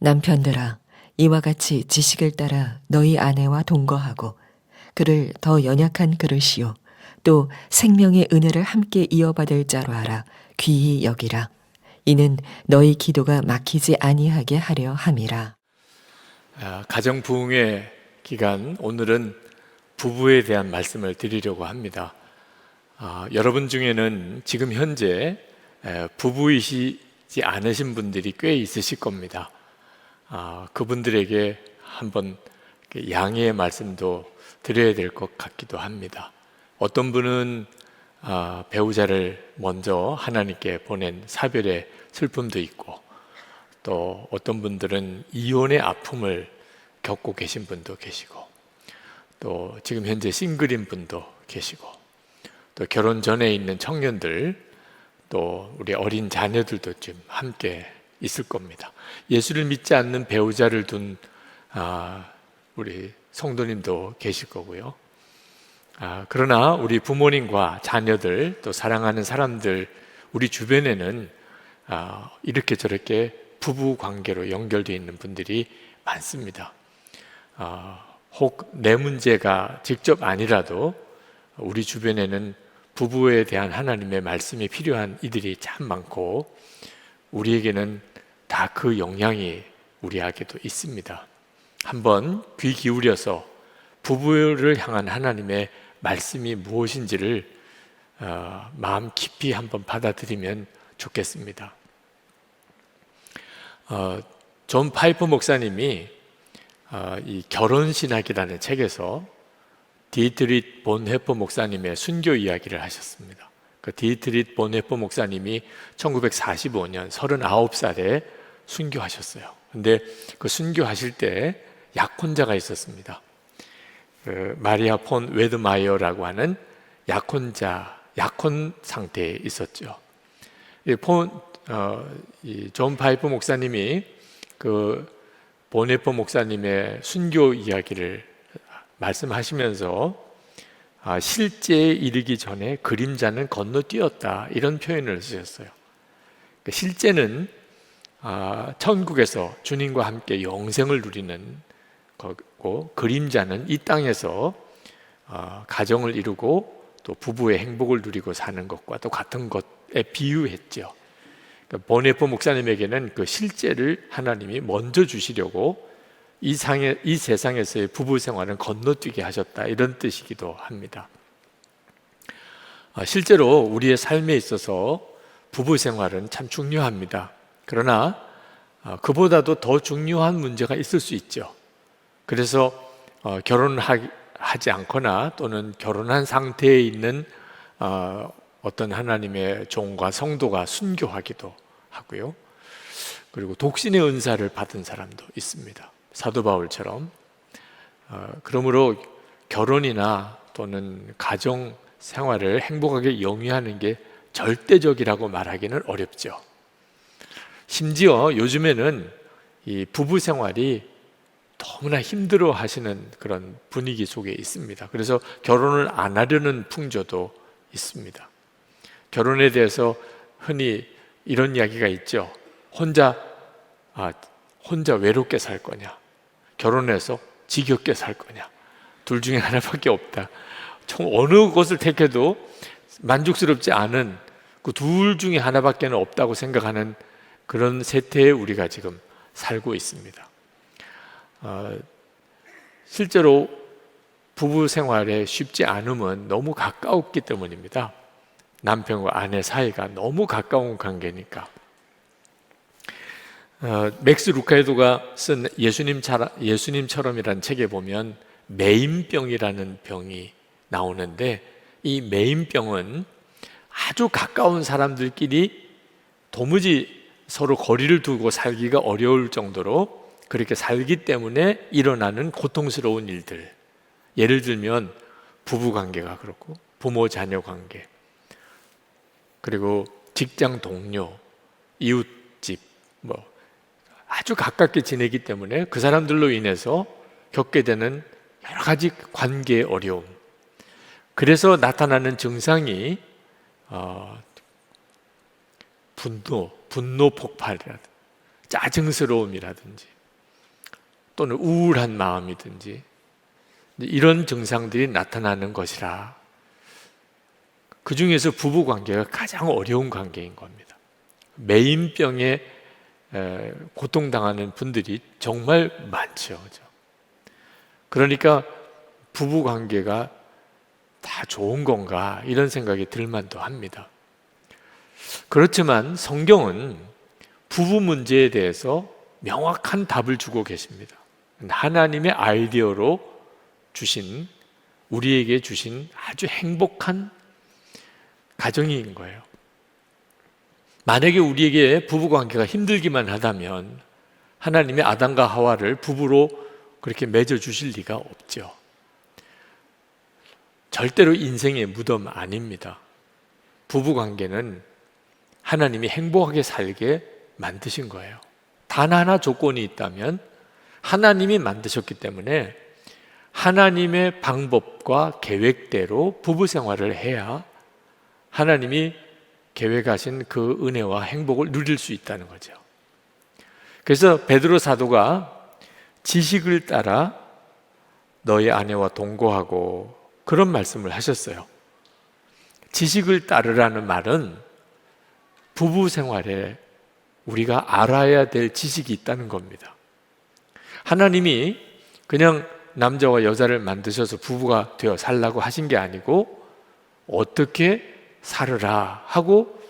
남편들아, 이와 같이 지식을 따라 너희 아내와 동거하고 그를 더 연약한 그릇이요 또 생명의 은혜를 함께 이어받을 자로 알아 귀히 여기라. 이는 너희 기도가 막히지 아니하게 하려 함이라. 가정 부흥회 기간, 오늘은 부부에 대한 말씀을 드리려고 합니다. 여러분 중에는 지금 현재 부부이시지 않으신 분들이 꽤 있으실 겁니다. 그분들에게 한번 양해의 말씀도 드려야 될 것 같기도 합니다. 어떤 분은 배우자를 먼저 하나님께 보낸 사별의 슬픔도 있고, 또 어떤 분들은 이혼의 아픔을 겪고 계신 분도 계시고, 또 지금 현재 싱글인 분도 계시고, 또 결혼 전에 있는 청년들, 또 우리 어린 자녀들도 좀 함께 있을 겁니다. 예수를 믿지 않는 배우자를 둔 우리 성도님도 계실 거고요. 그러나 우리 부모님과 자녀들, 또 사랑하는 사람들, 우리 주변에는 이렇게 저렇게 부부 관계로 연결되어 있는 분들이 많습니다. 혹 내 문제가 직접 아니라도 우리 주변에는 부부에 대한 하나님의 말씀이 필요한 이들이 참 많고, 우리에게는 다 그 영향이 우리에게도 있습니다. 한번 귀 기울여서 부부를 향한 하나님의 말씀이 무엇인지를 마음 깊이 한번 받아들이면 좋겠습니다. 존 파이퍼 목사님이 이 결혼신학이라는 책에서 디트릿 본헤퍼 목사님의 순교 이야기를 하셨습니다. 그 디트릿 본헤퍼 목사님이 1945년 39살에 순교하셨어요. 근데 그 순교하실 때 약혼자가 있었습니다. 마리아 폰 웨드마이어라고 하는 약혼 상태에 있었죠. 존 파이퍼 목사님이 그 본헤퍼 목사님의 순교 이야기를 말씀하시면서 실제에 이르기 전에 그림자는 건너뛰었다, 이런 표현을 쓰셨어요. 실제는 천국에서 주님과 함께 영생을 누리는 거고, 그림자는 이 땅에서 가정을 이루고 또 부부의 행복을 누리고 사는 것과 또 같은 것에 비유했죠. 본헤퍼 목사님에게는 그 실제를 하나님이 먼저 주시려고 이 세상에서의 부부 생활은 건너뛰게 하셨다, 이런 뜻이기도 합니다. 실제로 우리의 삶에 있어서 부부 생활은 참 중요합니다. 그러나 그보다도 더 중요한 문제가 있을 수 있죠. 그래서 결혼하지 않거나 또는 결혼한 상태에 있는 어떤 하나님의 종과 성도가 순교하기도 하고요. 그리고 독신의 은사를 받은 사람도 있습니다. 사도 바울처럼. 그러므로 결혼이나 또는 가정 생활을 행복하게 영위하는 게 절대적이라고 말하기는 어렵죠. 심지어 요즘에는 이 부부 생활이 너무나 힘들어 하시는 그런 분위기 속에 있습니다. 그래서 결혼을 안 하려는 풍조도 있습니다. 결혼에 대해서 흔히 이런 이야기가 있죠. 혼자 외롭게 살 거냐, 결혼해서 지겹게 살 거냐, 둘 중에 하나밖에 없다. 어느 것을 택해도 만족스럽지 않은 그 둘 중에 하나밖에 없다고 생각하는 그런 세태에 우리가 지금 살고 있습니다. 실제로 부부 생활에 쉽지 않음은 너무 가까웠기 때문입니다. 남편과 아내 사이가 너무 가까운 관계니까. 맥스 루카에도가 쓴 예수님처럼이라는 책에 보면 매인병이라는 병이 나오는데, 이 매인병은 아주 가까운 사람들끼리 도무지 서로 거리를 두고 살기가 어려울 정도로 그렇게 살기 때문에 일어나는 고통스러운 일들, 예를 들면 부부 관계가 그렇고, 부모 자녀 관계, 그리고 직장 동료, 이웃집, 아주 가깝게 지내기 때문에 그 사람들로 인해서 겪게 되는 여러 가지 관계의 어려움, 그래서 나타나는 증상이 분노 폭발이라든가 짜증스러움이라든지 또는 우울한 마음이든지 이런 증상들이 나타나는 것이라. 그 중에서 부부관계가 가장 어려운 관계인 겁니다. 매인병에 고통당하는 분들이 정말 많죠. 그러니까 부부관계가 다 좋은 건가 이런 생각이 들만도 합니다. 그렇지만 성경은 부부 문제에 대해서 명확한 답을 주고 계십니다. 하나님의 아이디어로 주신, 우리에게 주신 아주 행복한 가정인 거예요. 만약에 우리에게 부부관계가 힘들기만 하다면 하나님의 아담과 하와를 부부로 그렇게 맺어주실 리가 없죠. 절대로 인생의 무덤 아닙니다. 부부관계는 하나님이 행복하게 살게 만드신 거예요. 단 하나 조건이 있다면 하나님이 만드셨기 때문에 하나님의 방법과 계획대로 부부 생활을 해야 하나님이 계획하신 그 은혜와 행복을 누릴 수 있다는 거죠. 그래서 베드로 사도가 지식을 따라 너의 아내와 동거하고 그런 말씀을 하셨어요. 지식을 따르라는 말은 부부 생활에 우리가 알아야 될 지식이 있다는 겁니다. 하나님이 그냥 남자와 여자를 만드셔서 부부가 되어 살라고 하신 게 아니고 어떻게 살으라 하고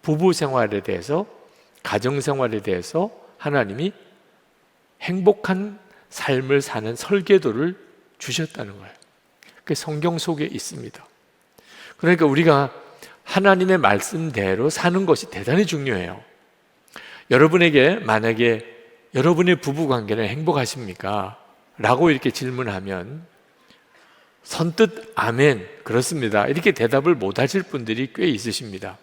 부부 생활에 대해서, 가정 생활에 대해서 하나님이 행복한 삶을 사는 설계도를 주셨다는 거예요. 그게 성경 속에 있습니다. 그러니까 우리가 하나님의 말씀대로 사는 것이 대단히 중요해요. 여러분에게 만약에 여러분의 부부관계는 행복하십니까? 라고 이렇게 질문하면 선뜻 아멘, 그렇습니다, 이렇게 대답을 못 하실 분들이 꽤 있으십니다.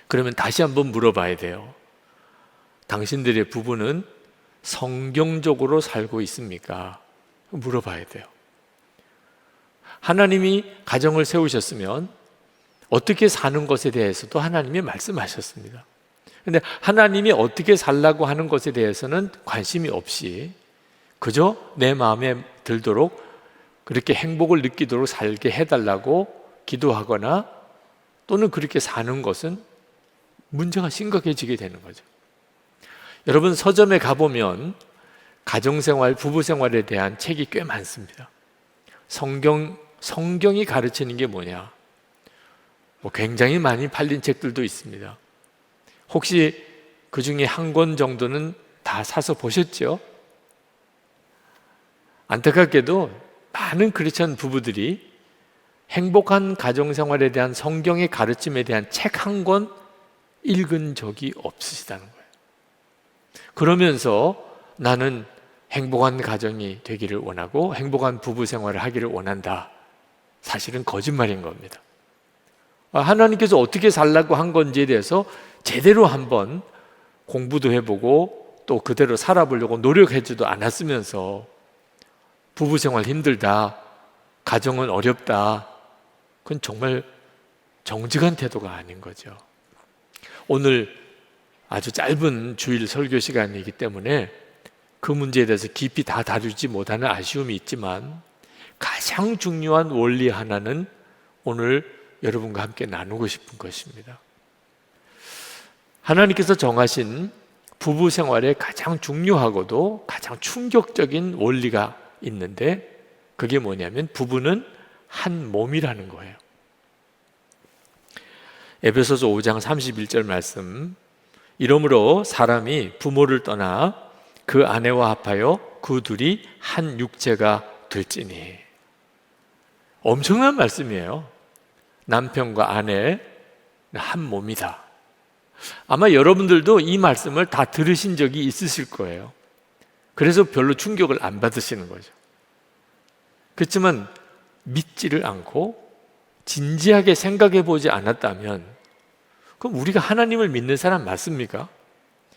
그러면 다시 한번 물어봐야 돼요. 당신들의 부부는 성경적으로 살고 있습니까? 물어봐야 돼요. 하나님이 가정을 세우셨으면 어떻게 사는 것에 대해서도 하나님이 말씀하셨습니다. 그런데 하나님이 어떻게 살라고 하는 것에 대해서는 관심이 없이 그저 내 마음에 들도록 그렇게 행복을 느끼도록 살게 해달라고 기도하거나 또는 그렇게 사는 것은 문제가 심각해지게 되는 거죠. 여러분, 서점에 가보면 가정생활, 부부생활에 대한 책이 꽤 많습니다. 성경이 가르치는 게 뭐냐? 굉장히 많이 팔린 책들도 있습니다. 혹시 그 중에 한 권 정도는 다 사서 보셨죠? 안타깝게도 많은 크리스천 부부들이 행복한 가정생활에 대한 성경의 가르침에 대한 책 한 권 읽은 적이 없으시다는 거예요. 그러면서 나는 행복한 가정이 되기를 원하고 행복한 부부 생활을 하기를 원한다. 사실은 거짓말인 겁니다. 하나님께서 어떻게 살라고 한 건지에 대해서 제대로 한번 공부도 해보고 또 그대로 살아보려고 노력하지도 않았으면서 부부 생활 힘들다, 가정은 어렵다, 그건 정말 정직한 태도가 아닌 거죠. 오늘 아주 짧은 주일 설교 시간이기 때문에 그 문제에 대해서 깊이 다 다루지 못하는 아쉬움이 있지만 가장 중요한 원리 하나는 오늘 여러분과 함께 나누고 싶은 것입니다. 하나님께서 정하신 부부 생활에 가장 중요하고도 가장 충격적인 원리가 있는데 그게 뭐냐면 부부는 한 몸이라는 거예요. 에베소서 5장 31절 말씀, 이러므로 사람이 부모를 떠나 그 아내와 합하여 그 둘이 한 육체가 될지니. 엄청난 말씀이에요. 남편과 아내 한 몸이다. 아마 여러분들도 이 말씀을 다 들으신 적이 있으실 거예요. 그래서 별로 충격을 안 받으시는 거죠. 그렇지만 믿지를 않고 진지하게 생각해 보지 않았다면 그럼 우리가 하나님을 믿는 사람 맞습니까?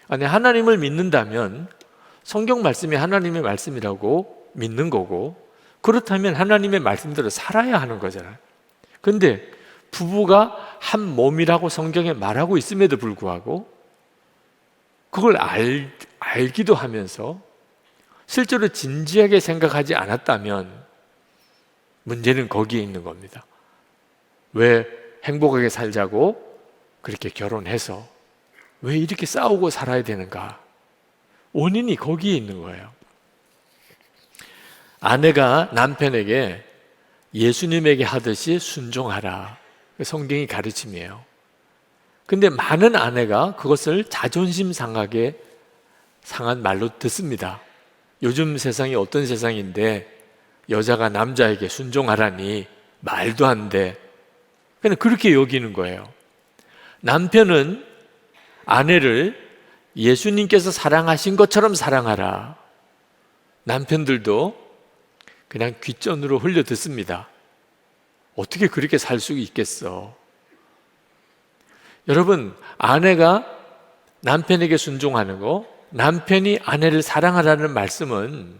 아니, 하나님을 믿는다면 성경 말씀이 하나님의 말씀이라고 믿는 거고 그렇다면 하나님의 말씀대로 살아야 하는 거잖아요. 그런데 부부가 한 몸이라고 성경에 말하고 있음에도 불구하고 그걸 알기도 하면서 실제로 진지하게 생각하지 않았다면 문제는 거기에 있는 겁니다. 왜 행복하게 살자고 그렇게 결혼해서 왜 이렇게 싸우고 살아야 되는가? 원인이 거기에 있는 거예요. 아내가 남편에게 예수님에게 하듯이 순종하라. 성경이 가르침이에요. 근데 많은 아내가 그것을 자존심 상한 말로 듣습니다. 요즘 세상이 어떤 세상인데 여자가 남자에게 순종하라니 말도 안 돼. 그냥 그렇게 여기는 거예요. 남편은 아내를 예수님께서 사랑하신 것처럼 사랑하라. 남편들도 그냥 귓전으로 흘려 듣습니다. 어떻게 그렇게 살 수 있겠어? 여러분, 아내가 남편에게 순종하는 거, 남편이 아내를 사랑하라는 말씀은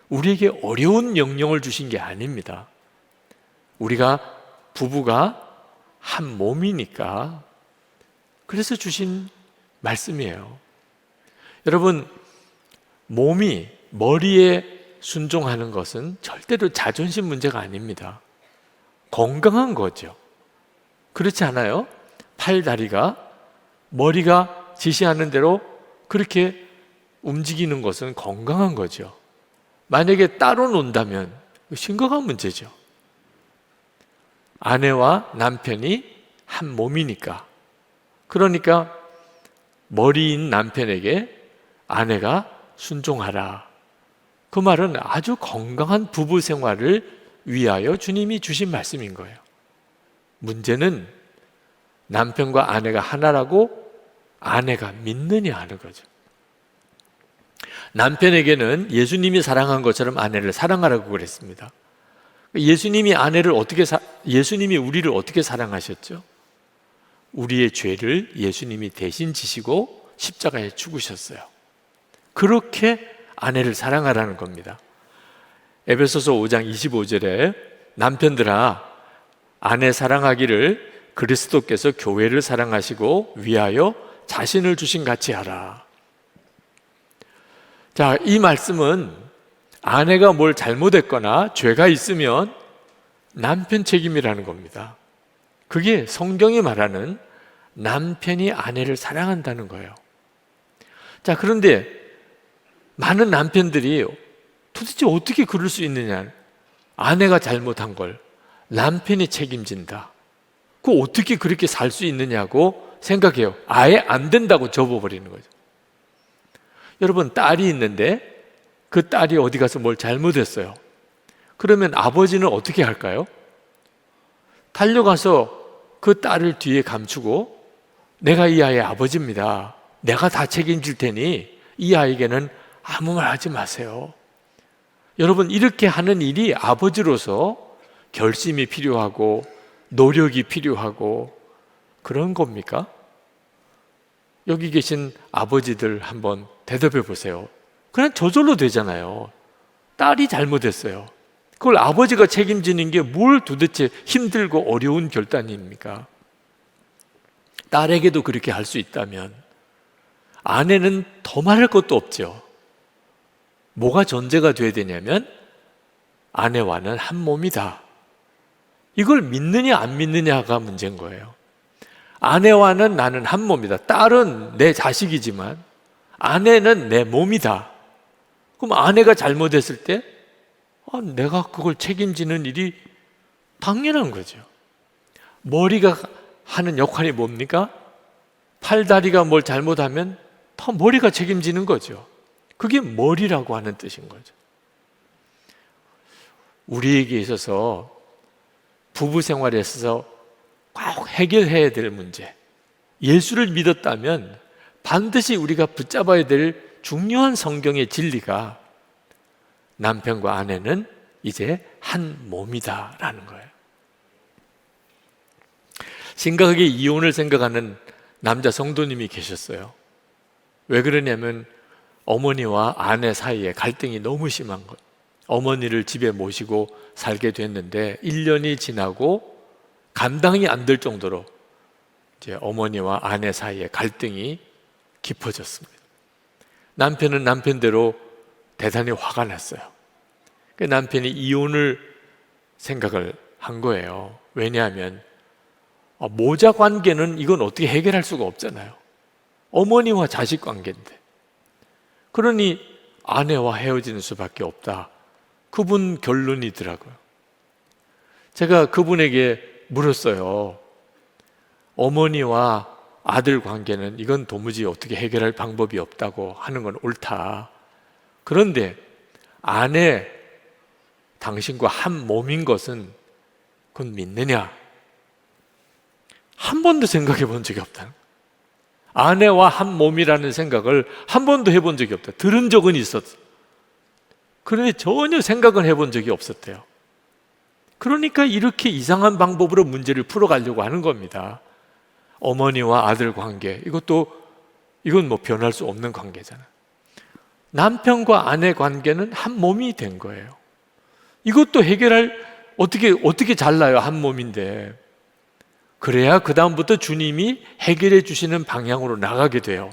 우리에게 어려운 명령을 주신 게 아닙니다. 우리가 부부가 한 몸이니까 그래서 주신 말씀이에요. 여러분, 몸이 머리에 순종하는 것은 절대로 자존심 문제가 아닙니다. 건강한 거죠. 그렇지 않아요? 팔, 다리가 머리가 지시하는 대로 그렇게 움직이는 것은 건강한 거죠. 만약에 따로 논다면 심각한 문제죠. 아내와 남편이 한 몸이니까. 그러니까 머리인 남편에게 아내가 순종하라. 그 말은 아주 건강한 부부 생활을 위하여 주님이 주신 말씀인 거예요. 문제는 남편과 아내가 하나라고 아내가 믿느냐 하는 거죠. 남편에게는 예수님이 사랑한 것처럼 아내를 사랑하라고 그랬습니다. 예수님이 예수님이 우리를 어떻게 사랑하셨죠? 우리의 죄를 예수님이 대신 지시고 십자가에 죽으셨어요. 그렇게 아내를 사랑하라는 겁니다. 에베소서 5장 25절에 남편들아 아내 사랑하기를 그리스도께서 교회를 사랑하시고 위하여 자신을 주신 같이 하라. 자, 이 말씀은 아내가 뭘 잘못했거나 죄가 있으면 남편 책임이라는 겁니다. 그게 성경이 말하는 남편이 아내를 사랑한다는 거예요. 자, 그런데 많은 남편들이 도대체 어떻게 그럴 수 있느냐? 아내가 잘못한 걸 남편이 책임진다. 그 어떻게 그렇게 살 수 있느냐고 생각해요. 아예 안 된다고 접어버리는 거죠. 여러분, 딸이 있는데 그 딸이 어디 가서 뭘 잘못했어요. 그러면 아버지는 어떻게 할까요? 달려가서 그 딸을 뒤에 감추고 내가 이 아이의 아버지입니다. 내가 다 책임질 테니 이 아이에게는 아무 말 하지 마세요. 여러분, 이렇게 하는 일이 아버지로서 결심이 필요하고 노력이 필요하고 그런 겁니까? 여기 계신 아버지들 한번 대답해 보세요. 그냥 저절로 되잖아요. 딸이 잘못했어요. 그걸 아버지가 책임지는 게 뭘 도대체 힘들고 어려운 결단입니까? 딸에게도 그렇게 할 수 있다면 아내는 더 말할 것도 없죠. 뭐가 전제가 돼야 되냐면 아내와는 한 몸이다. 이걸 믿느냐 안 믿느냐가 문제인 거예요. 아내와는 나는 한 몸이다. 딸은 내 자식이지만 아내는 내 몸이다. 그럼 아내가 잘못했을 때 내가 그걸 책임지는 일이 당연한 거죠. 머리가 하는 역할이 뭡니까? 팔다리가 뭘 잘못하면 다 머리가 책임지는 거죠. 그게 머리라고 하는 뜻인 거죠. 우리에게 있어서 부부 생활에 있어서 꼭 해결해야 될 문제, 예수를 믿었다면 반드시 우리가 붙잡아야 될 중요한 성경의 진리가 남편과 아내는 이제 한 몸이다라는 거예요. 심각하게 이혼을 생각하는 남자 성도님이 계셨어요. 왜 그러냐면 어머니와 아내 사이에 갈등이 너무 심한 거예요. 어머니를 집에 모시고 살게 됐는데 1년이 지나고 감당이 안 될 정도로 이제 어머니와 아내 사이에 갈등이 깊어졌습니다. 남편은 남편대로 대단히 화가 났어요. 그 남편이 이혼을 생각을 한 거예요. 왜냐하면 모자 관계는 이건 어떻게 해결할 수가 없잖아요. 어머니와 자식 관계인데. 그러니 아내와 헤어지는 수밖에 없다. 그분 결론이더라고요. 제가 그분에게 물었어요. 어머니와 아들 관계는 이건 도무지 어떻게 해결할 방법이 없다고 하는 건 옳다. 그런데 아내, 당신과 한 몸인 것은 그건 믿느냐? 한 번도 생각해 본 적이 없다. 아내와 한 몸이라는 생각을 한 번도 해본 적이 없다. 들은 적은 있었어. 그런데 전혀 생각은 해본 적이 없었대요. 그러니까 이렇게 이상한 방법으로 문제를 풀어가려고 하는 겁니다. 어머니와 아들 관계, 이건 뭐 변할 수 없는 관계잖아요. 남편과 아내 관계는 한 몸이 된 거예요. 이것도 어떻게 잘라요? 한 몸인데. 그래야 그 다음부터 주님이 해결해 주시는 방향으로 나가게 돼요.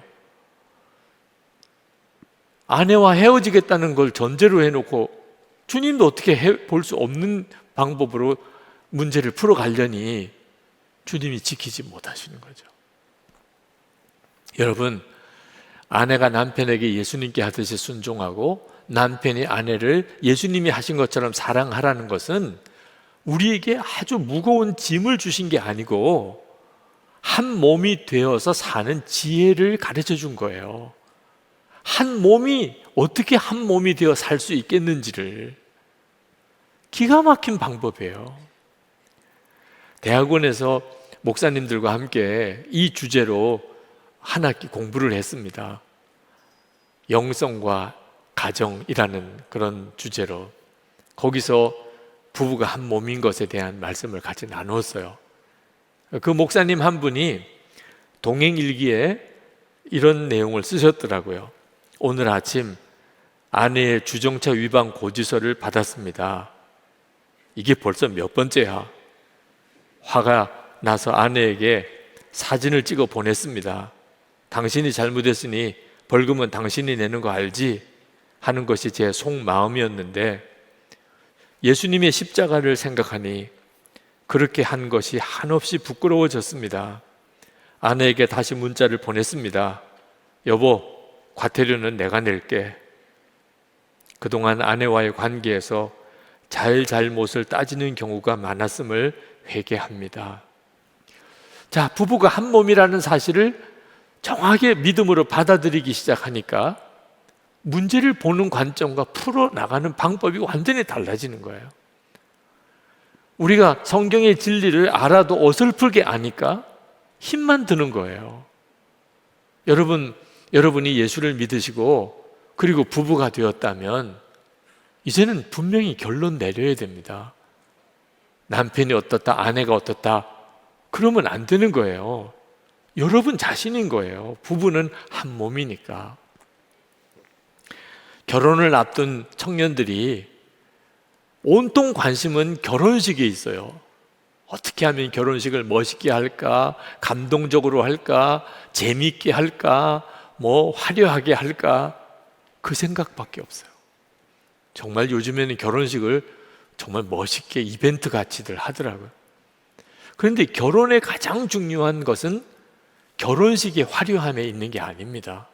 아내와 헤어지겠다는 걸 전제로 해놓고 주님도 어떻게 볼 수 없는 방법으로 문제를 풀어가려니 주님이 지키지 못하시는 거죠. 여러분, 아내가 남편에게 예수님께 하듯이 순종하고 남편이 아내를 예수님이 하신 것처럼 사랑하라는 것은 우리에게 아주 무거운 짐을 주신 게 아니고 한 몸이 되어서 사는 지혜를 가르쳐 준 거예요. 한 몸이 어떻게 한 몸이 되어 살 수 있겠는지를. 기가 막힌 방법이에요. 대학원에서 목사님들과 함께 이 주제로 한 학기 공부를 했습니다. 영성과 가정이라는 그런 주제로. 거기서 부부가 한 몸인 것에 대한 말씀을 같이 나누었어요. 그 목사님 한 분이 동행일기에 이런 내용을 쓰셨더라고요. 오늘 아침 아내의 주정차 위반 고지서를 받았습니다. 이게 벌써 몇 번째야. 화가 나서 아내에게 사진을 찍어 보냈습니다. 당신이 잘못했으니 벌금은 당신이 내는 거 알지? 하는 것이 제 속마음이었는데 예수님의 십자가를 생각하니 그렇게 한 것이 한없이 부끄러워졌습니다. 아내에게 다시 문자를 보냈습니다. 여보, 과태료는 내가 낼게. 그동안 아내와의 관계에서 잘못을 따지는 경우가 많았음을 회개합니다. 자, 부부가 한 몸이라는 사실을 정확하게 믿음으로 받아들이기 시작하니까 문제를 보는 관점과 풀어나가는 방법이 완전히 달라지는 거예요. 우리가 성경의 진리를 알아도 어설프게 아니까 힘만 드는 거예요. 여러분이 예수를 믿으시고 그리고 부부가 되었다면 이제는 분명히 결론 내려야 됩니다. 남편이 어떻다, 아내가 어떻다, 그러면 안 되는 거예요. 여러분 자신인 거예요. 부부는 한 몸이니까. 결혼을 앞둔 청년들이 온통 관심은 결혼식에 있어요. 어떻게 하면 결혼식을 멋있게 할까, 감동적으로 할까, 재미있게 할까, 화려하게 할까, 그 생각밖에 없어요. 정말 요즘에는 결혼식을 정말 멋있게 이벤트 같이들 하더라고요. 그런데 결혼의 가장 중요한 것은 결혼식의 화려함에 있는 게 아닙니다.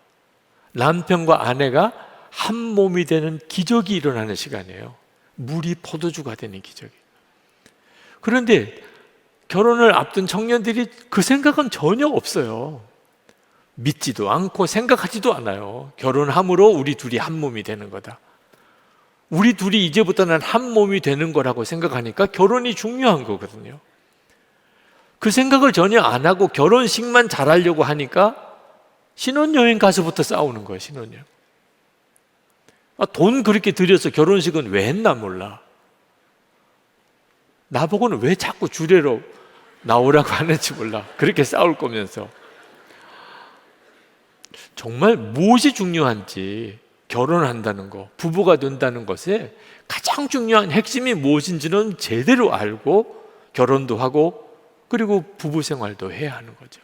남편과 아내가 한 몸이 되는 기적이 일어나는 시간이에요. 물이 포도주가 되는 기적이. 그런데 결혼을 앞둔 청년들이 그 생각은 전혀 없어요. 믿지도 않고 생각하지도 않아요. 결혼함으로 우리 둘이 한 몸이 되는 거다. 우리 둘이 이제부터는 한 몸이 되는 거라고 생각하니까 결혼이 중요한 거거든요. 그 생각을 전혀 안 하고 결혼식만 잘하려고 하니까 신혼여행 가서부터 싸우는 거예요. 신혼여행. 돈 그렇게 들여서 결혼식은 왜 했나 몰라. 나보고는 왜 자꾸 주례로 나오라고 하는지 몰라. 그렇게 싸울 거면서. 정말 무엇이 중요한지, 결혼한다는 거, 부부가 된다는 것에 가장 중요한 핵심이 무엇인지는 제대로 알고 결혼도 하고 그리고 부부 생활도 해야 하는 거죠.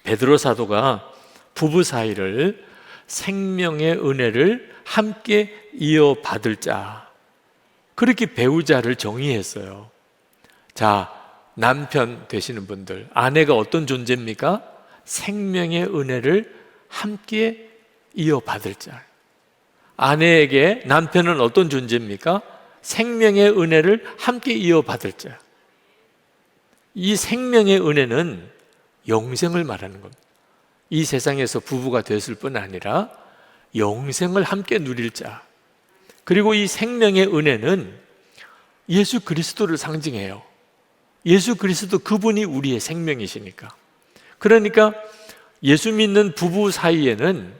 베드로 사도가 부부 사이를 생명의 은혜를 함께 이어받을 자, 그렇게 배우자를 정의했어요. 자, 남편 되시는 분들, 아내가 어떤 존재입니까? 생명의 은혜를 함께 이어받을 자. 아내에게 남편은 어떤 존재입니까? 생명의 은혜를 함께 이어받을 자. 이 생명의 은혜는 영생을 말하는 겁니다. 이 세상에서 부부가 됐을 뿐 아니라 영생을 함께 누릴 자. 그리고 이 생명의 은혜는 예수 그리스도를 상징해요. 예수 그리스도, 그분이 우리의 생명이시니까. 그러니까 예수 믿는 부부 사이에는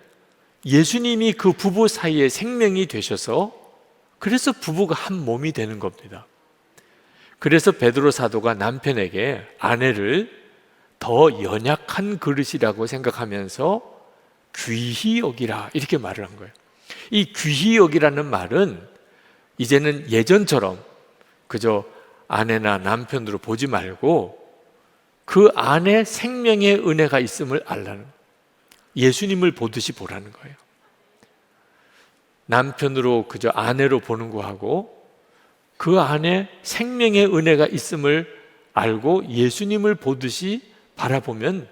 예수님이 그 부부 사이의 생명이 되셔서, 그래서 부부가 한 몸이 되는 겁니다. 그래서 베드로 사도가 남편에게 아내를 더 연약한 그릇이라고 생각하면서 귀히 여기라, 이렇게 말을 한 거예요. 이 귀히 여기라는 말은 이제는 예전처럼 그저 아내나 남편으로 보지 말고 그 안에 생명의 은혜가 있음을 알라는 거예요. 예수님을 보듯이 보라는 거예요. 남편으로 그저 아내로 보는 거하고 그 안에 생명의 은혜가 있음을 알고 예수님을 보듯이 바라보면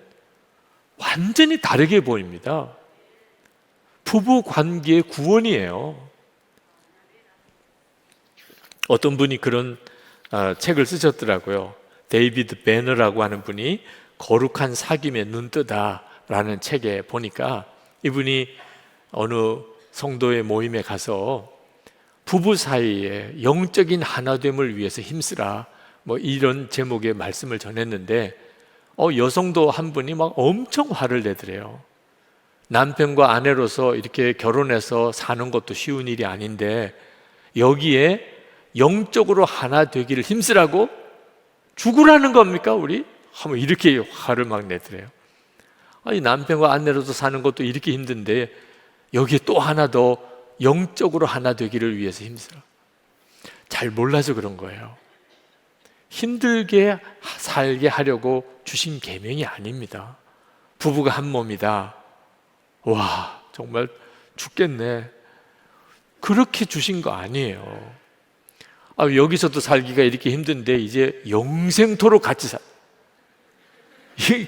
완전히 다르게 보입니다. 부부 관계의 구원이에요. 어떤 분이 그런 책을 쓰셨더라고요. 데이비드 배너라고 하는 분이 거룩한 사귐에 눈뜨다라는 책에 보니까, 이분이 어느 성도의 모임에 가서 부부 사이에 영적인 하나됨을 위해서 힘쓰라, 뭐 이런 제목의 말씀을 전했는데, 여성도 한 분이 막 엄청 화를 내더래요. 남편과 아내로서 이렇게 결혼해서 사는 것도 쉬운 일이 아닌데 여기에 영적으로 하나 되기를 힘쓰라고? 죽으라는 겁니까 우리? 한번 이렇게 화를 막 내더래요. 아니, 남편과 아내로서 사는 것도 이렇게 힘든데 여기에 또 하나 더 영적으로 하나 되기를 위해서 힘쓰라. 잘 몰라서 그런 거예요. 힘들게 살게 하려고 주신 계명이 아닙니다. 부부가 한 몸이다. 와, 정말 죽겠네. 그렇게 주신 거 아니에요. 여기서도 살기가 이렇게 힘든데 이제 영생토록 같이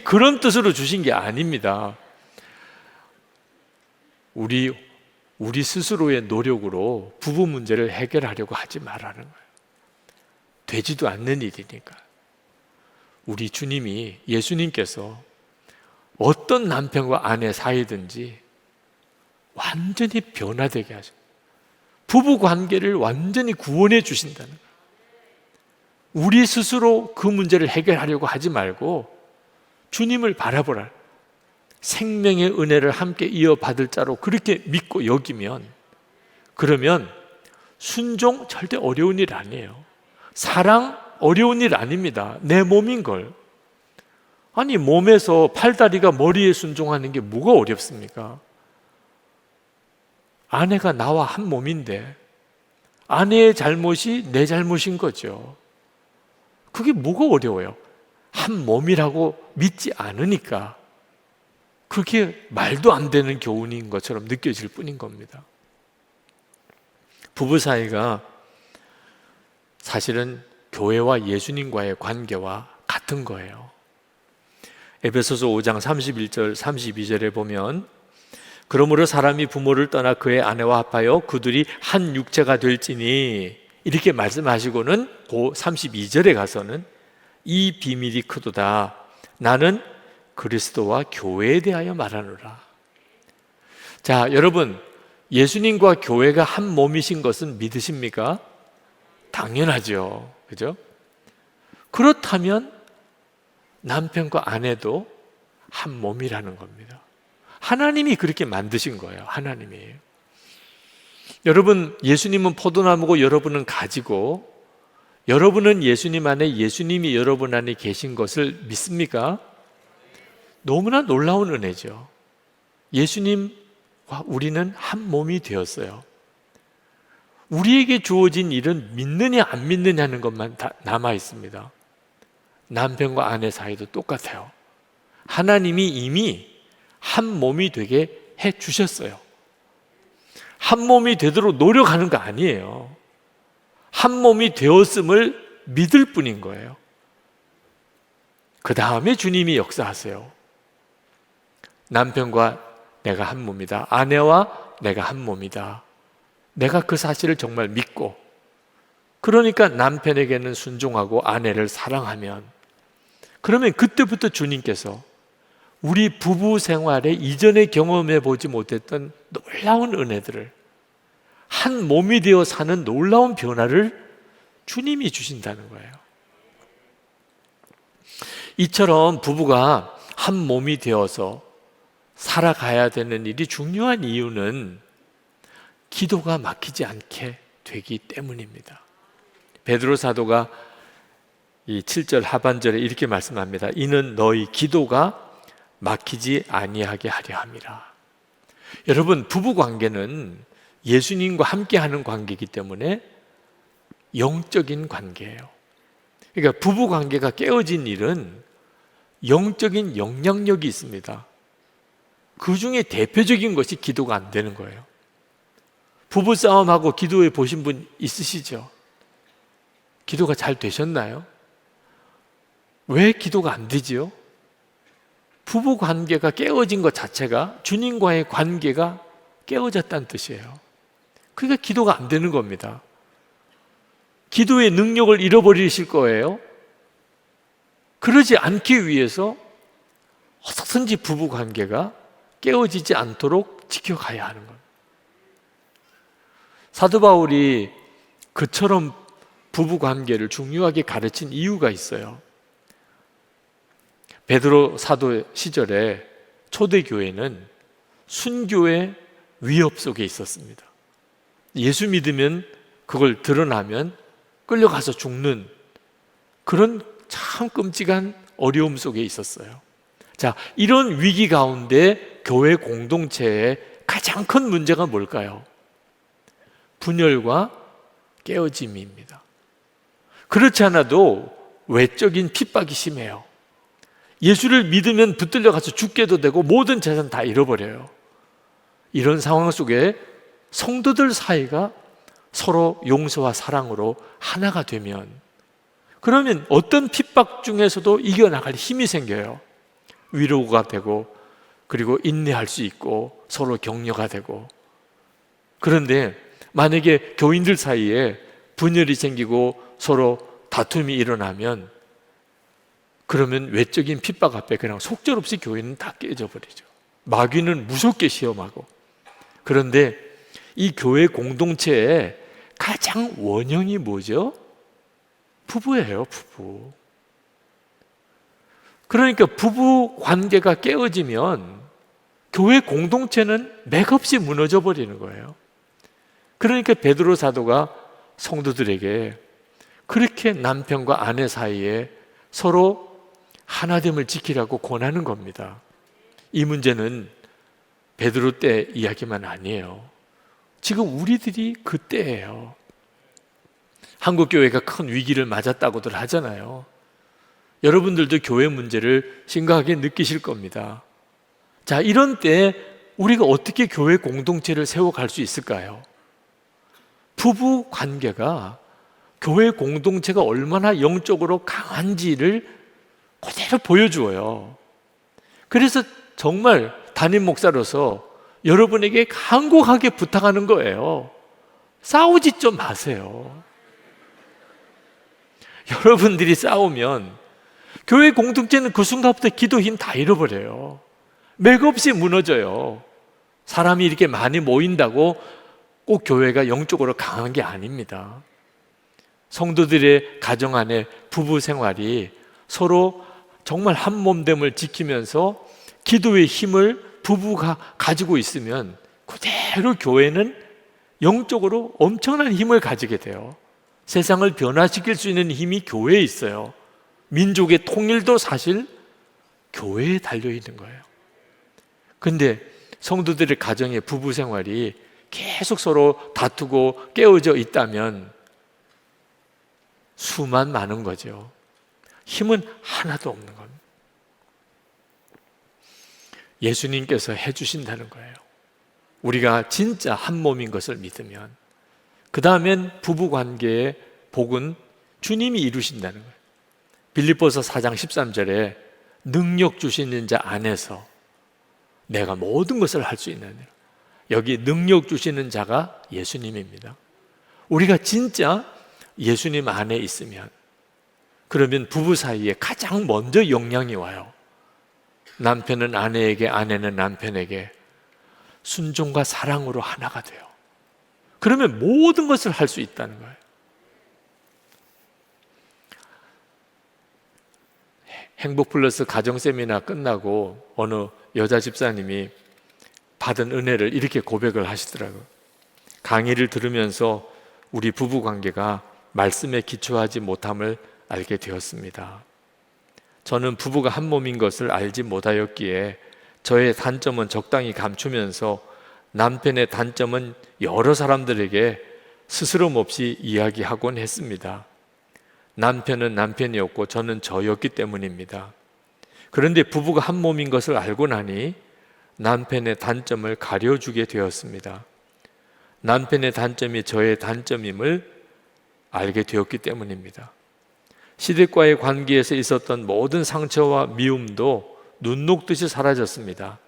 그런 뜻으로 주신 게 아닙니다. 우리 스스로의 노력으로 부부 문제를 해결하려고 하지 말라는 거예요. 되지도 않는 일이니까. 우리 주님이, 예수님께서 어떤 남편과 아내 사이든지 완전히 변화되게 하죠. 부부 관계를 완전히 구원해 주신다는 거예요. 우리 스스로 그 문제를 해결하려고 하지 말고 주님을 바라보라. 생명의 은혜를 함께 이어받을 자로 그렇게 믿고 여기면, 그러면 순종 절대 어려운 일 아니에요. 사랑 어려운 일 아닙니다. 내 몸인 걸. 아니, 몸에서 팔다리가 머리에 순종하는 게 뭐가 어렵습니까? 아내가 나와 한 몸인데 아내의 잘못이 내 잘못인 거죠. 그게 뭐가 어려워요? 한 몸이라고 믿지 않으니까 그게 말도 안 되는 교훈인 것처럼 느껴질 뿐인 겁니다. 부부 사이가 사실은 교회와 예수님과의 관계와 같은 거예요. 에베소서 5장 31절 32절에 보면, 그러므로 사람이 부모를 떠나 그의 아내와 합하여 그들이 한 육체가 될지니, 이렇게 말씀하시고는 그 32절에 가서는 이 비밀이 크도다. 나는 그리스도와 교회에 대하여 말하노라. 자, 여러분, 예수님과 교회가 한 몸이신 것은 믿으십니까? 당연하죠. 그죠? 그렇다면 남편과 아내도 한 몸이라는 겁니다. 하나님이 그렇게 만드신 거예요. 하나님이. 여러분, 예수님은 포도나무고 여러분은 가지고, 여러분은 예수님 안에, 예수님이 여러분 안에 계신 것을 믿습니까? 너무나 놀라운 은혜죠. 예수님과 우리는 한 몸이 되었어요. 우리에게 주어진 일은 믿느냐 안 믿느냐는 것만 다 남아 있습니다. 남편과 아내 사이도 똑같아요. 하나님이 이미 한 몸이 되게 해 주셨어요. 한 몸이 되도록 노력하는 거 아니에요. 한 몸이 되었음을 믿을 뿐인 거예요. 그 다음에 주님이 역사하세요. 남편과 내가 한 몸이다. 아내와 내가 한 몸이다. 내가 그 사실을 정말 믿고, 그러니까 남편에게는 순종하고 아내를 사랑하면, 그러면 그때부터 주님께서 우리 부부 생활에 이전에 경험해 보지 못했던 놀라운 은혜들을, 한 몸이 되어 사는 놀라운 변화를 주님이 주신다는 거예요. 이처럼 부부가 한 몸이 되어서 살아가야 되는 일이 중요한 이유는 기도가 막히지 않게 되기 때문입니다. 베드로 사도가 이 7절 하반절에 이렇게 말씀합니다. 이는 너희 기도가 막히지 아니하게 하려 함이라. 여러분, 부부 관계는 예수님과 함께하는 관계이기 때문에 영적인 관계예요. 그러니까 부부 관계가 깨어진 일은 영적인 영향력이 있습니다. 그 중에 대표적인 것이 기도가 안 되는 거예요. 부부싸움하고 기도해 보신 분 있으시죠? 기도가 잘 되셨나요? 왜 기도가 안 되지요? 부부 관계가 깨어진 것 자체가 주님과의 관계가 깨어졌다는 뜻이에요. 그러니까 기도가 안 되는 겁니다. 기도의 능력을 잃어버리실 거예요. 그러지 않기 위해서 어떻든지 부부 관계가 깨어지지 않도록 지켜가야 하는 겁니다. 사도 바울이 그처럼 부부 관계를 중요하게 가르친 이유가 있어요. 베드로 사도 시절에 초대교회는 순교의 위협 속에 있었습니다. 예수 믿으면 그걸 드러나면 끌려가서 죽는 그런 참 끔찍한 어려움 속에 있었어요. 자, 이런 위기 가운데 교회 공동체의 가장 큰 문제가 뭘까요? 분열과 깨어짐입니다. 그렇지 않아도 외적인 핍박이 심해요. 예수를 믿으면 붙들려 가서 죽게도 되고 모든 재산 다 잃어버려요. 이런 상황 속에 성도들 사이가 서로 용서와 사랑으로 하나가 되면, 그러면 어떤 핍박 중에서도 이겨나갈 힘이 생겨요. 위로가 되고, 그리고 인내할 수 있고, 서로 격려가 되고. 그런데 만약에 교인들 사이에 분열이 생기고 서로 다툼이 일어나면, 그러면 외적인 핍박 앞에 그냥 속절없이 교회는 다 깨져버리죠. 마귀는 무섭게 시험하고. 그런데 이 교회 공동체의 가장 원형이 뭐죠? 부부예요, 부부. 그러니까 부부 관계가 깨어지면 교회 공동체는 맥없이 무너져 버리는 거예요. 그러니까 베드로 사도가 성도들에게 그렇게 남편과 아내 사이에 서로 하나됨을 지키라고 권하는 겁니다. 이 문제는 베드로 때 이야기만 아니에요. 지금 우리들이 그때예요. 한국 교회가 큰 위기를 맞았다고들 하잖아요. 여러분들도 교회 문제를 심각하게 느끼실 겁니다. 자, 이런 때 우리가 어떻게 교회 공동체를 세워갈 수 있을까요? 부부 관계가 교회 공동체가 얼마나 영적으로 강한지를 그대로 보여주어요. 그래서 정말 담임 목사로서 여러분에게 간곡하게 부탁하는 거예요. 싸우지 좀 마세요. 여러분들이 싸우면 교회 공동체는 그 순간부터 기도 힘 다 잃어버려요. 맥없이 무너져요. 사람이 이렇게 많이 모인다고 꼭 교회가 영적으로 강한 게 아닙니다. 성도들의 가정 안에 부부 생활이 서로 정말 한 몸됨을 지키면서 기도의 힘을 부부가 가지고 있으면 그대로 교회는 영적으로 엄청난 힘을 가지게 돼요. 세상을 변화시킬 수 있는 힘이 교회에 있어요. 민족의 통일도 사실 교회에 달려 있는 거예요. 근데 성도들의 가정의 부부 생활이 계속 서로 다투고 깨어져 있다면 수만 많은 거죠. 힘은 하나도 없는 겁니다. 예수님께서 해주신다는 거예요. 우리가 진짜 한 몸인 것을 믿으면 그 다음엔 부부관계의 복은 주님이 이루신다는 거예요. 빌립보서 4장 13절에 능력 주시는 자 안에서 내가 모든 것을 할 수 있는, 여기 능력 주시는 자가 예수님입니다. 우리가 진짜 예수님 안에 있으면, 그러면 부부 사이에 가장 먼저 영향이 와요. 남편은 아내에게, 아내는 남편에게 순종과 사랑으로 하나가 돼요. 그러면 모든 것을 할 수 있다는 거예요. 행복 플러스 가정 세미나 끝나고 어느 여자 집사님이 받은 은혜를 이렇게 고백을 하시더라고요. 강의를 들으면서 우리 부부 관계가 말씀에 기초하지 못함을 알게 되었습니다. 저는 부부가 한 몸인 것을 알지 못하였기에 저의 단점은 적당히 감추면서 남편의 단점은 여러 사람들에게 스스럼 없이 이야기하곤 했습니다. 남편은 남편이었고 저는 저였기 때문입니다. 그런데 부부가 한 몸인 것을 알고 나니 남편의 단점을 가려주게 되었습니다. 남편의 단점이 저의 단점임을 알게 되었기 때문입니다. 시댁과의 관계에서 있었던 모든 상처와 미움도 눈 녹듯이 사라졌습니다.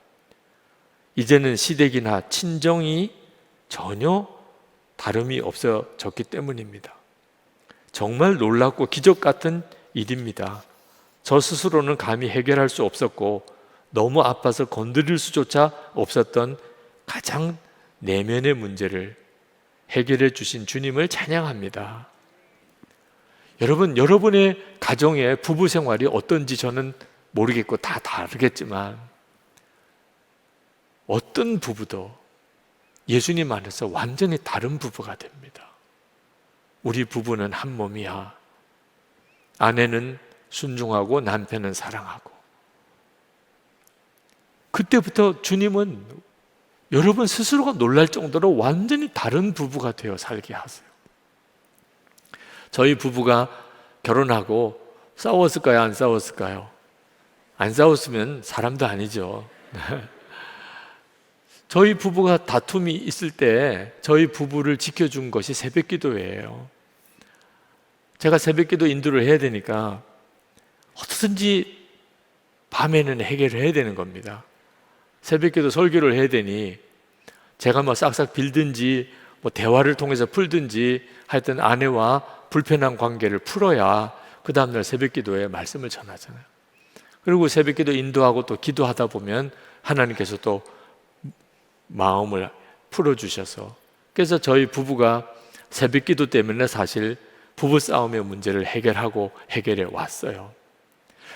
이제는 시댁이나 친정이 전혀 다름이 없어졌기 때문입니다. 정말 놀랍고 기적 같은 일입니다. 저 스스로는 감히 해결할 수 없었고 너무 아파서 건드릴 수조차 없었던 가장 내면의 문제를 해결해 주신 주님을 찬양합니다. 여러분, 여러분의 가정의 부부 생활이 어떤지 저는 모르겠고 다 다르겠지만 어떤 부부도 예수님 안에서 완전히 다른 부부가 됩니다. 우리 부부는 한 몸이야. 아내는 순종하고 남편은 사랑하고. 그때부터 주님은 여러분 스스로가 놀랄 정도로 완전히 다른 부부가 되어 살게 하세요. 저희 부부가 결혼하고 싸웠을까요? 안 싸웠을까요? 안 싸웠으면 사람도 아니죠. 저희 부부가 다툼이 있을 때 저희 부부를 지켜준 것이 새벽기도예요. 제가 새벽기도 인도를 해야 되니까 어떻든지 밤에는 해결을 해야 되는 겁니다. 새벽기도 설교를 해야 되니 제가 뭐 싹싹 빌든지 뭐 대화를 통해서 풀든지 하여튼 아내와 불편한 관계를 풀어야 그 다음날 새벽기도에 말씀을 전하잖아요. 그리고 새벽기도 인도하고 또 기도하다 보면 하나님께서 또 마음을 풀어주셔서, 그래서 저희 부부가 새벽기도 때문에 사실 부부싸움의 문제를 해결해 왔어요.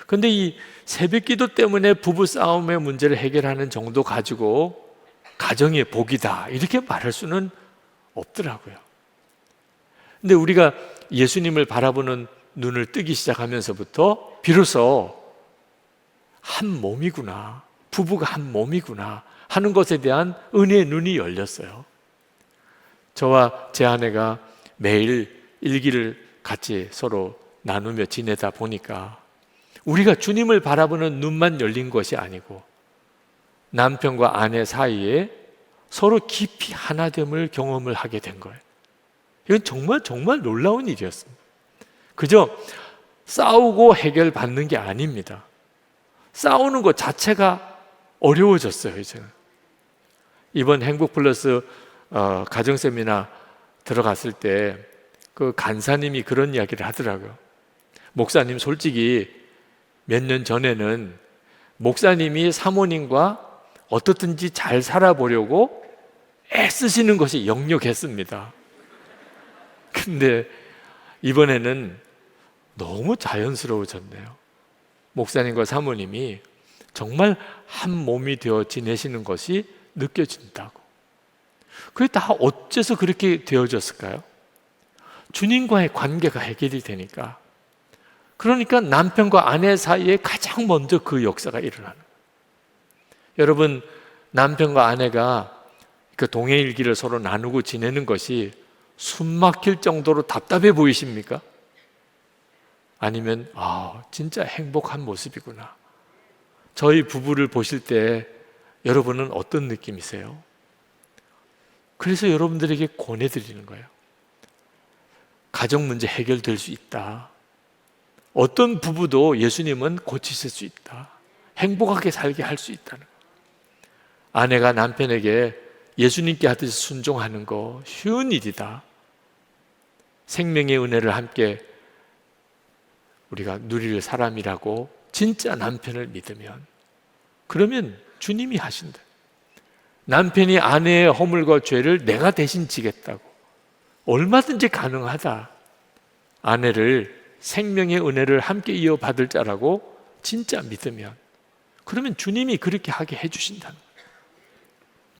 그런데 이 새벽기도 때문에 부부싸움의 문제를 해결하는 정도 가지고 가정의 복이다 이렇게 말할 수는 없더라고요. 근데 우리가 예수님을 바라보는 눈을 뜨기 시작하면서부터 비로소 한 몸이구나, 부부가 한 몸이구나 하는 것에 대한 은혜의 눈이 열렸어요. 저와 제 아내가 매일 일기를 같이 서로 나누며 지내다 보니까 우리가 주님을 바라보는 눈만 열린 것이 아니고 남편과 아내 사이에 서로 깊이 하나됨을 경험을 하게 된 거예요. 이건 정말 놀라운 일이었습니다. 그저 싸우고 해결받는 게 아닙니다. 싸우는 것 자체가 어려워졌어요, 이제는. 이번 행복 플러스 가정 세미나 들어갔을 때 그 간사님이 그런 이야기를 하더라고요. 목사님, 솔직히 몇 년 전에는 목사님이 사모님과 어떻든지 잘 살아보려고 애쓰시는 것이 역력했습니다. 근데 이번에는 너무 자연스러워졌네요. 목사님과 사모님이 정말 한 몸이 되어 지내시는 것이 느껴진다고. 그게 다 어째서 그렇게 되어졌을까요? 주님과의 관계가 해결이 되니까. 그러니까 남편과 아내 사이에 가장 먼저 그 역사가 일어나는 거예요. 여러분, 남편과 아내가 그 동해일기를 서로 나누고 지내는 것이 숨 막힐 정도로 답답해 보이십니까? 아니면 진짜 행복한 모습이구나. 저희 부부를 보실 때 여러분은 어떤 느낌이세요? 그래서 여러분들에게 권해드리는 거예요. 가정 문제 해결될 수 있다. 어떤 부부도 예수님은 고치실 수 있다. 행복하게 살게 할 수 있다는 거예요. 아내가 남편에게 예수님께 하듯이 순종하는 거 쉬운 일이다. 생명의 은혜를 함께 우리가 누릴 사람이라고 진짜 남편을 믿으면, 그러면 주님이 하신다. 남편이 아내의 허물과 죄를 내가 대신 지겠다고, 얼마든지 가능하다. 아내를 생명의 은혜를 함께 이어받을 자라고 진짜 믿으면, 그러면 주님이 그렇게 하게 해주신다는 거예요.